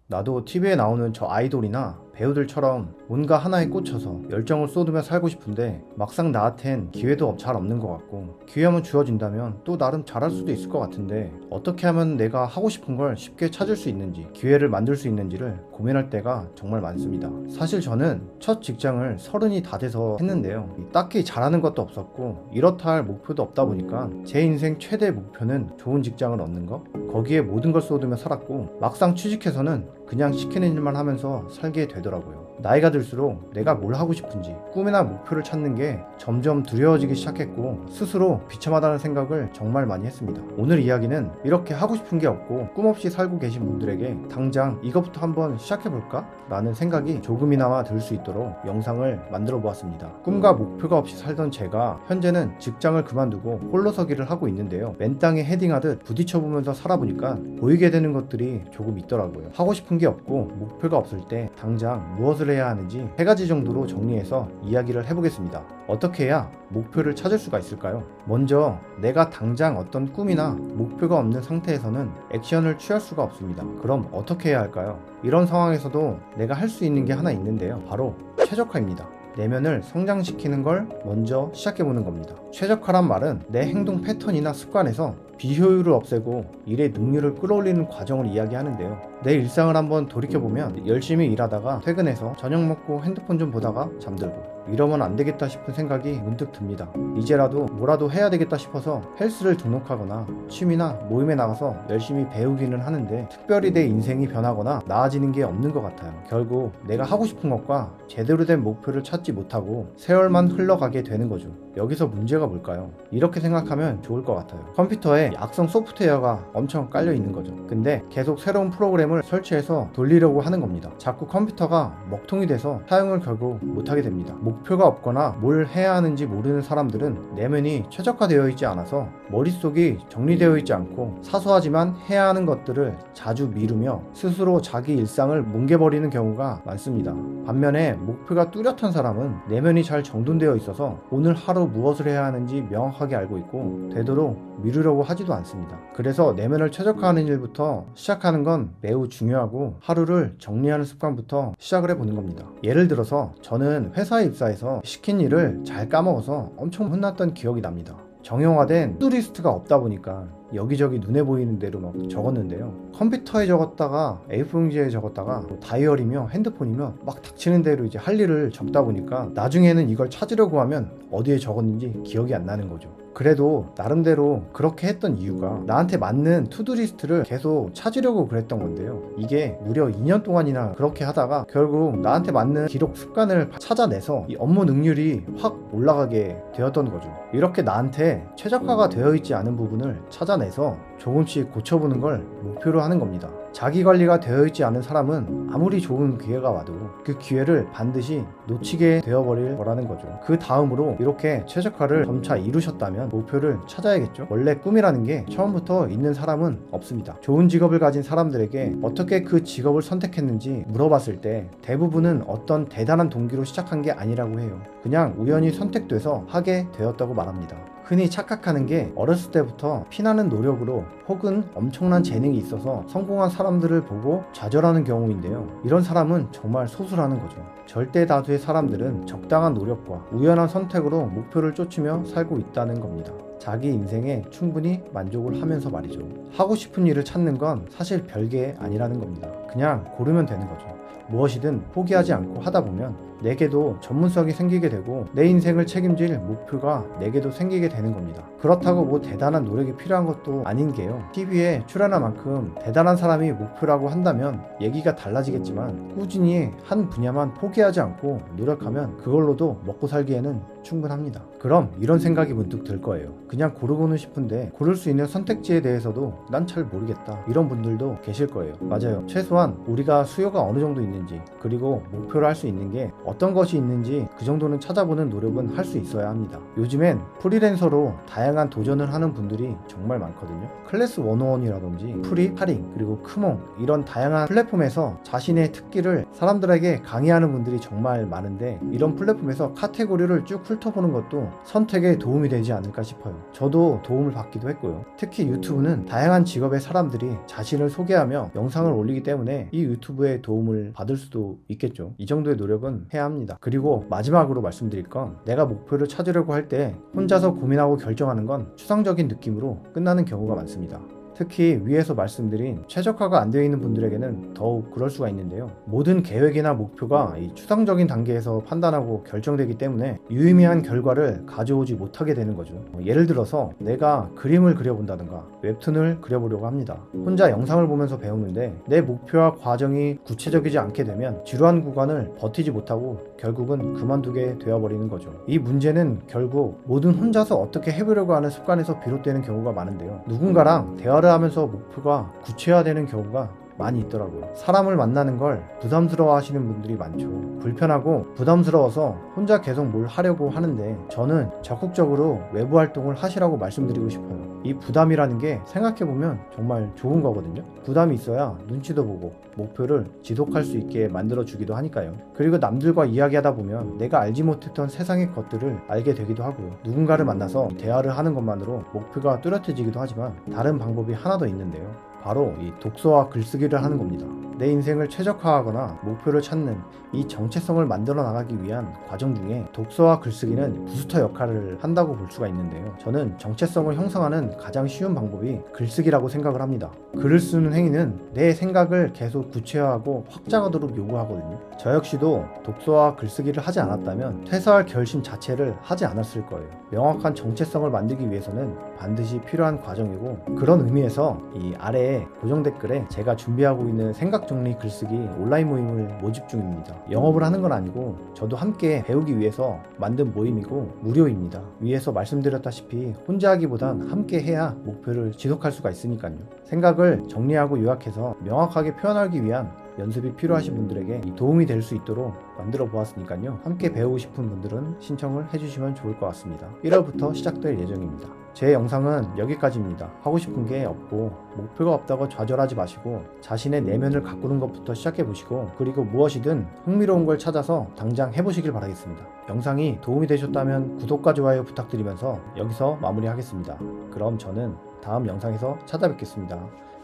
나도 TV에 나오는 저 아이돌이나 배우들처럼 뭔가 하나에 꽂혀서 열정을 쏟으며 살고 싶은데 막상 나한텐 기회도 잘 없는 것 같고, 기회만 주어진다면 또 나름 잘할 수도 있을 것 같은데 어떻게 하면 내가 하고 싶은 걸 쉽게 찾을 수 있는지, 기회를 만들 수 있는지를 고민할 때가 정말 많습니다. 사실 저는 첫 직장을 30이 다 돼서 했는데요, 딱히 잘하는 것도 없었고 이렇다 할 목표도 없다 보니까 제 인생 최대 목표는 좋은 직장을 얻는 것, 거기에 모든 걸 쏟으며 살았고, 막상 취직해서는 그냥 시키는 일만 하면서 살게 되더라고요. 나이가 들수록 내가 뭘 하고 싶은지, 꿈이나 목표를 찾는 게 점점 두려워지기 시작했고, 스스로 비참하다는 생각을 정말 많이 했습니다. 오늘 이야기는 이렇게 하고 싶은 게 없고 꿈 없이 살고 계신 분들에게 당장 이것부터 한번 시작해볼까? 라는 생각이 조금이나마 들 수 있도록 영상을 만들어 보았습니다. 꿈과 목표가 없이 살던 제가 현재는 직장을 그만두고 홀로서기를 하고 있는데요, 맨 땅에 헤딩하듯 부딪혀보면서 살아보니까 보이게 되는 것들이 조금 있더라고요. 하고 싶은 게 없고 목표가 없을 때 당장 무엇을 해야 하는지 3가지 정도로 정리해서 이야기를 해보겠습니다. 어떻게 해야 목표를 찾을 수가 있을까요? 먼저 내가 당장 어떤 꿈이나 목표가 없는 상태에서는 액션을 취할 수가 없습니다. 그럼 어떻게 해야 할까요? 이런 상황에서도 내가 할 수 있는 게 하나 있는데요, 바로 최적화입니다. 내면을 성장시키는 걸 먼저 시작해보는 겁니다. 최적화란 말은 내 행동 패턴이나 습관에서 비효율을 없애고 일의 능률을 끌어올리는 과정을 이야기하는데요, 내 일상을 한번 돌이켜보면 열심히 일하다가 퇴근해서 저녁 먹고 핸드폰 좀 보다가 잠들고, 이러면 안 되겠다 싶은 생각이 문득 듭니다. 이제라도 뭐라도 해야 되겠다 싶어서 헬스를 등록하거나 취미나 모임에 나가서 열심히 배우기는 하는데 특별히 내 인생이 변하거나 나아지는 게 없는 것 같아요. 결국 내가 하고 싶은 것과 제대로 된 목표를 찾지 못하고 세월만 흘러가게 되는 거죠. 여기서 문제가 뭘까요? 이렇게 생각하면 좋을 것 같아요. 컴퓨터에 악성 소프트웨어가 엄청 깔려 있는 거죠. 근데 계속 새로운 프로그램을 설치해서 돌리려고 하는 겁니다. 자꾸 컴퓨터가 먹통이 돼서 사용을 결국 못하게 됩니다. 목표가 없거나 뭘 해야 하는지 모르는 사람들은 내면이 최적화되어 있지 않아서 머릿속이 정리되어 있지 않고 사소하지만 해야 하는 것들을 자주 미루며 스스로 자기 일상을 뭉개버리는 경우가 많습니다. 반면에 목표가 뚜렷한 사람은 내면이 잘 정돈되어 있어서 오늘 하루 무엇을 해야 하는지 명확하게 알고 있고 되도록 미루려고 하지도 않습니다. 그래서 내면을 최적화하는 일부터 시작하는 건 매우 중요하고, 하루를 정리하는 습관부터 시작을 해보는 겁니다. 예를 들어서 저는 회사에 입사해서 시킨 일을 잘 까먹어서 엄청 혼났던 기억이 납니다. 정형화된 투두리스트가 없다 보니까 여기저기 눈에 보이는 대로 막 적었는데요, 컴퓨터에 적었다가 A4용지에 적었다가 다이어리며 핸드폰이며 막 닥치는 대로 이제 할 일을 적다 보니까 나중에는 이걸 찾으려고 하면 어디에 적었는지 기억이 안 나는 거죠. 그래도 나름대로 그렇게 했던 이유가 나한테 맞는 투두리스트를 계속 찾으려고 그랬던 건데요, 이게 무려 2년 동안이나 그렇게 하다가 결국 나한테 맞는 기록 습관을 찾아내서 이 업무 능률이 확 올라가게 되었던 거죠. 이렇게 나한테 최적화가 되어 있지 않은 부분을 찾아내서 조금씩 고쳐보는 걸 목표로 하는 겁니다. 자기관리가 되어 있지 않은 사람은 아무리 좋은 기회가 와도 그 기회를 반드시 놓치게 되어버릴 거라는 거죠. 그 다음으로 이렇게 최적화를 점차 이루셨다면 목표를 찾아야겠죠. 원래 꿈이라는 게 처음부터 있는 사람은 없습니다. 좋은 직업을 가진 사람들에게 어떻게 그 직업을 선택했는지 물어봤을 때 대부분은 어떤 대단한 동기로 시작한 게 아니라고 해요. 그냥 우연히 선택돼서 하게 되었다고 말합니다. 흔히 착각하는 게 어렸을 때부터 피나는 노력으로 혹은 엄청난 재능이 있어서 성공한 사람들을 보고 좌절하는 경우인데요, 이런 사람은 정말 소수라는 거죠. 절대 다수의 사람들은 적당한 노력과 우연한 선택으로 목표를 쫓으며 살고 있다는 겁니다. 자기 인생에 충분히 만족을 하면서 말이죠. 하고 싶은 일을 찾는 건 사실 별게 아니라는 겁니다. 그냥 고르면 되는 거죠. 무엇이든 포기하지 않고 하다 보면 내게도 전문성이 생기게 되고 내 인생을 책임질 목표가 내게도 생기게 되는 겁니다. 그렇다고 뭐 대단한 노력이 필요한 것도 아닌 게요, TV에 출연한 만큼 대단한 사람이 목표라고 한다면 얘기가 달라지겠지만 꾸준히 한 분야만 포기하지 않고 노력하면 그걸로도 먹고 살기에는 충분합니다. 그럼 이런 생각이 문득 들 거예요. 그냥 고르고는 싶은데 고를 수 있는 선택지에 대해서도 난 잘 모르겠다, 이런 분들도 계실 거예요. 맞아요. 최소한 우리가 수요가 어느 정도 있는지, 그리고 목표를 할 수 있는 게 어떤 것이 있는지 그 정도는 찾아보는 노력은 할 수 있어야 합니다. 요즘엔 프리랜서로 다양한 도전을 하는 분들이 정말 많거든요. 클래스 101이라든지 프리, 파링, 그리고 크몽 이런 다양한 플랫폼에서 자신의 특기를 사람들에게 강의하는 분들이 정말 많은데 이런 플랫폼에서 카테고리를 쭉 훑어보는 것도 선택에 도움이 되지 않을까 싶어요. 저도 도움을 받기도 했고요. 특히 유튜브는 다양한 직업의 사람들이 자신을 소개하며 영상을 올리기 때문에 이 유튜브의 도움을 받을 수도 있겠죠. 이 정도의 노력은 해야 합니다. 그리고 마지막으로 말씀드릴 건 내가 목표를 찾으려고 할 때 혼자서 고민하고 결정하는 건 추상적인 느낌으로 끝나는 경우가 많습니다. 특히 위에서 말씀드린 최적화가 안 되어 있는 분들에게는 더욱 그럴 수가 있는데요. 모든 계획이나 목표가 이 추상적인 단계에서 판단하고 결정되기 때문에 유의미한 결과를 가져오지 못하게 되는 거죠. 예를 들어서 내가 그림을 그려본다든가 웹툰을 그려보려고 합니다. 혼자 영상을 보면서 배우는데 내 목표와 과정이 구체적이지 않게 되면 지루한 구간을 버티지 못하고 결국은 그만두게 되어버리는 거죠. 이 문제는 결국 모든 혼자서 어떻게 해보려고 하는 습관에서 비롯되는 경우가 많은데요. 누군가랑 대화를 하면서 목표가 구체화되는 경우가 많이 있더라고요. 사람을 만나는 걸 부담스러워 하시는 분들이 많죠. 불편하고 부담스러워서 혼자 계속 뭘 하려고 하는데 저는 적극적으로 외부 활동을 하시라고 말씀드리고 싶어요. 이 부담이라는 게 생각해보면 정말 좋은 거거든요. 부담이 있어야 눈치도 보고 목표를 지속할 수 있게 만들어주기도 하니까요. 그리고 남들과 이야기하다 보면 내가 알지 못했던 세상의 것들을 알게 되기도 하고요. 누군가를 만나서 대화를 하는 것만으로 목표가 뚜렷해지기도 하지만 다른 방법이 하나 더 있는데요. 바로 이 독서와 글쓰기를 하는 겁니다. 내 인생을 최적화하거나 목표를 찾는 이 정체성을 만들어 나가기 위한 과정 중에 독서와 글쓰기는 부스터 역할을 한다고 볼 수가 있는데요. 저는 정체성을 형성하는 가장 쉬운 방법이 글쓰기라고 생각을 합니다. 글을 쓰는 행위는 내 생각을 계속 구체화하고 확장하도록 요구하거든요. 저 역시도 독서와 글쓰기를 하지 않았다면 퇴사할 결심 자체를 하지 않았을 거예요. 명확한 정체성을 만들기 위해서는 반드시 필요한 과정이고 그런 의미에서 이 아래에 고정 댓글에 제가 준비하고 있는 생각 정리 글쓰기 온라인 모임을 모집 중입니다. 영업을 하는 건 아니고 저도 함께 배우기 위해서 만든 모임이고 무료입니다. 위에서 말씀드렸다시피 혼자 하기보단 함께 해야 목표를 지속할 수가 있으니까요. 생각을 정리하고 요약해서 명확하게 표현하기 위한 연습이 필요하신 분들에게 도움이 될 수 있도록 만들어 보았으니까요. 함께 배우고 싶은 분들은 신청을 해주시면 좋을 것 같습니다. 1월부터 시작될 예정입니다. 제 영상은 여기까지입니다. 하고 싶은 게 없고 목표가 없다고 좌절하지 마시고 자신의 내면을 가꾸는 것부터 시작해 보시고 그리고 무엇이든 흥미로운 걸 찾아서 당장 해보시길 바라겠습니다. 영상이 도움이 되셨다면 구독과 좋아요 부탁드리면서 여기서 마무리하겠습니다. 그럼 저는 다음 영상에서 찾아뵙겠습니다.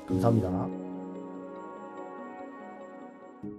감사합니다.